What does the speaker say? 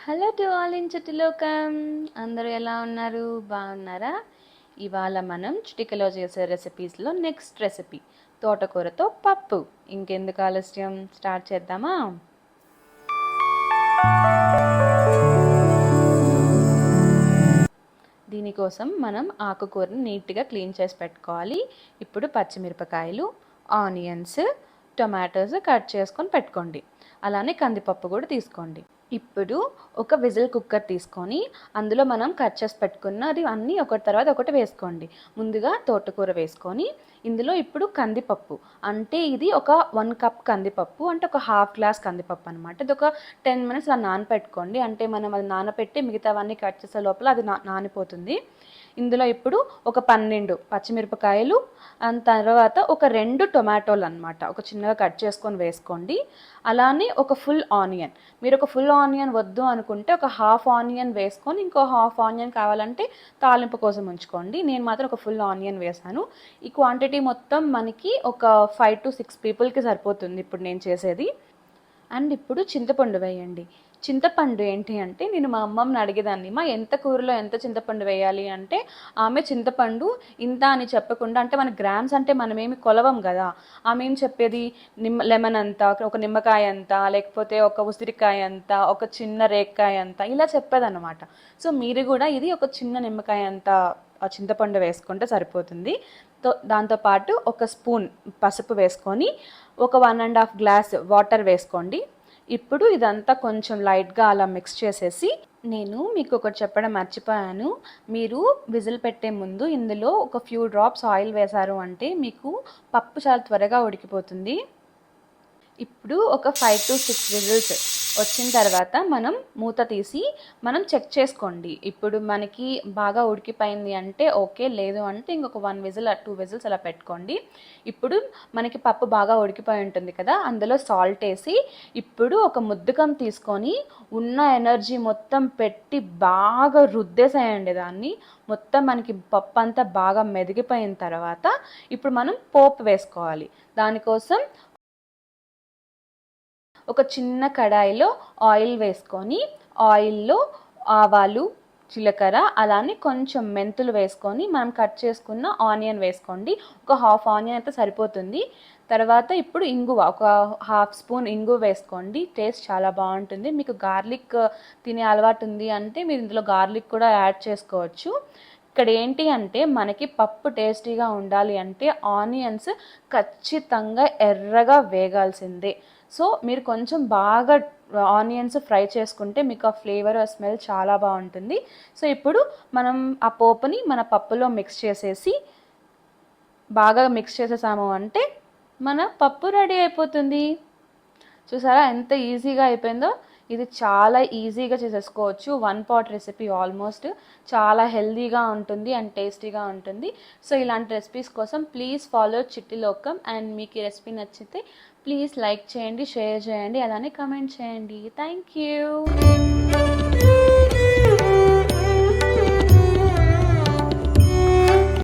Hello to all in చిటిలోకం. అందరూ ఎలా ఉన్నారు? బాగున్నారా? ఇవాళ మనం చిటికలో చేసే రెసిపీస్లో నెక్స్ట్ రెసిపీ తోటకూరతో పప్పు. ఇంకెందుకు ఆలస్యం, స్టార్ట్ చేద్దామా? దీనికోసం మనం ఆకుకూరని నీట్గా క్లీన్ చేసి పెట్టుకోవాలి. ఇప్పుడు పచ్చిమిరపకాయలు, ఆనియన్స్, టొమాటోస్ కట్ చేసుకొని పెట్టుకోండి. అలానే కందిపప్పు కూడా తీసుకోండి. ఇప్పుడు ఒక విజిల్ కుక్కర్ తీసుకొని అందులో మనం కట్ చేసి పెట్టుకున్న అది అన్నీ ఒకటి తర్వాత ఒకటి వేసుకోండి. ముందుగా తోటకూర వేసుకొని ఇందులో ఇప్పుడు కందిపప్పు, అంటే ఇది ఒక 1 కప్ కందిపప్పు, అంటే ఒక హాఫ్ గ్లాస్ కందిపప్పు అనమాట. ఇది ఒక 10 మినిట్స్ అలా నానపెట్టుకోండి. అంటే మనం అది నానపెట్టి మిగతావన్నీ కట్ చేసే లోపల అది నానిపోతుంది. ఇందులో ఇప్పుడు ఒక 12 పచ్చిమిరపకాయలు, అండ్ తర్వాత ఒక 2 టొమాటోలు అనమాట, ఒక చిన్నగా కట్ చేసుకొని వేసుకోండి. అలానే ఒక ఫుల్ ఆనియన్, మీరు ఒక ఫుల్ ఆనియన్ వద్దు అనుకుంటే ఒక హాఫ్ ఆనియన్ వేసుకొని ఇంకో హాఫ్ ఆనియన్ కావాలంటే తాలింపు కోసం ఉంచుకోండి. నేను మాత్రం ఒక ఫుల్ ఆనియన్ వేసాను. ఈ క్వాంటిటీ మొత్తం మనకి ఒక 5 to 6 పీపుల్కి సరిపోతుంది ఇప్పుడు నేను చేసేది. అండ్ ఇప్పుడు చింతపండు వేయండి. చింతపండు ఏంటి అంటే, నేను మా అమ్మమ్మని అడిగేదాన్ని, మా ఎంత కూరలో ఎంత చింతపండు వేయాలి అంటే, ఆమె చింతపండు ఇంత అని చెప్పకుండా, అంటే మన గ్రామ్స్ అంటే మనమేమి కొలవం కదా, ఆమె ఏం చెప్పేది లెమన్ అంత, ఒక నిమ్మకాయ అంత, లేకపోతే ఒక ఉసిరికాయ అంత, ఒక చిన్న రేక్కాయ అంత, ఇలా చెప్పేదన్నమాట. సో మీరు కూడా ఇది ఒక చిన్న నిమ్మకాయ అంత చింతపండు వేసుకుంటే సరిపోతుంది. దాంతోపాటు ఒక స్పూన్ పసుపు వేసుకొని ఒక 1.5 గ్లాస్ వాటర్ వేసుకోండి. ఇప్పుడు ఇదంతా కొంచెం లైట్గా అలా మిక్స్ చేసేసి, నేను మీకు ఒకటి చెప్పడం మర్చిపోయాను. మీరు విజిల్ పెట్టే ముందు ఇందులో ఒక ఫ్యూ డ్రాప్స్ ఆయిల్ వేశారు అంటే మీకు పప్పు చాలా త్వరగా ఉడికిపోతుంది. ఇప్పుడు ఒక 5 to 6 విజిల్స్ వచ్చిన తర్వాత మనం మూత తీసి మనం చెక్ చేసుకోండి. ఇప్పుడు మనకి బాగా ఉడికిపోయింది అంటే ఓకే, లేదు అంటే ఇంకొక 1 విజిల్ 2 విజిల్స్ అలా పెట్టుకోండి. ఇప్పుడు మనకి పప్పు బాగా ఉడికిపోయి ఉంటుంది కదా, అందులో సాల్ట్ వేసి ఇప్పుడు ఒక ముద్దకం తీసుకొని ఉన్న ఎనర్జీ మొత్తం పెట్టి బాగా రుద్దేసేయండి దాన్ని. మొత్తం మనకి పప్పు అంతా బాగా మెదిగిపోయిన తర్వాత ఇప్పుడు మనం పోపు వేసుకోవాలి. దానికోసం ఒక చిన్న కడాయిలో ఆయిల్ వేసుకొని ఆయిల్లో ఆవాలు, జీలకర్ర, అలానే కొంచెం మెంతులు వేసుకొని మనం కట్ చేసుకున్న ఆనియన్ వేసుకోండి. ఒక హాఫ్ ఆనియన్ అయితే సరిపోతుంది. తర్వాత ఇప్పుడు ఇంగువ, ఒక హాఫ్ స్పూన్ ఇంగువ వేసుకోండి. టేస్ట్ చాలా బాగుంటుంది. మీకు గార్లిక్ తినే అలవాటు ఉంది అంటే మీరు ఇందులో గార్లిక్ కూడా యాడ్ చేసుకోవచ్చు. ఇక్కడ ఏంటి అంటే, మనకి పప్పు టేస్టీగా ఉండాలి అంటే ఆనియన్స్ ఖచ్చితంగా ఎర్రగా వేగాల్సిందే. సో మీరు కొంచెం బాగా ఆనియన్స్ ఫ్రై చేసుకుంటే మీకు ఆ ఫ్లేవర్, ఆ స్మెల్ చాలా బాగుంటుంది. సో ఇప్పుడు మనం ఆ పోపుని మన పప్పులో మిక్స్ చేసేసి బాగా మిక్స్ చేసేసాము అంటే మన పప్పు రెడీ అయిపోతుంది. చూసారా ఎంత ఈజీగా అయిపోయిందో? ఇది చాలా ఈజీగా చేసేసుకోవచ్చు. 1 పాట్ రెసిపీ ఆల్మోస్ట్. చాలా హెల్దీగా ఉంటుంది అండ్ టేస్టీగా ఉంటుంది. సో ఇలాంటి రెసిపీస్ కోసం ప్లీజ్ ఫాలో చిట్టిలోకం. అండ్ మీకు ఈ రెసిపీ నచ్చితే ప్లీజ్ లైక్ చేయండి, షేర్ చేయండి, అలానే కమెంట్ చేయండి. Thank you.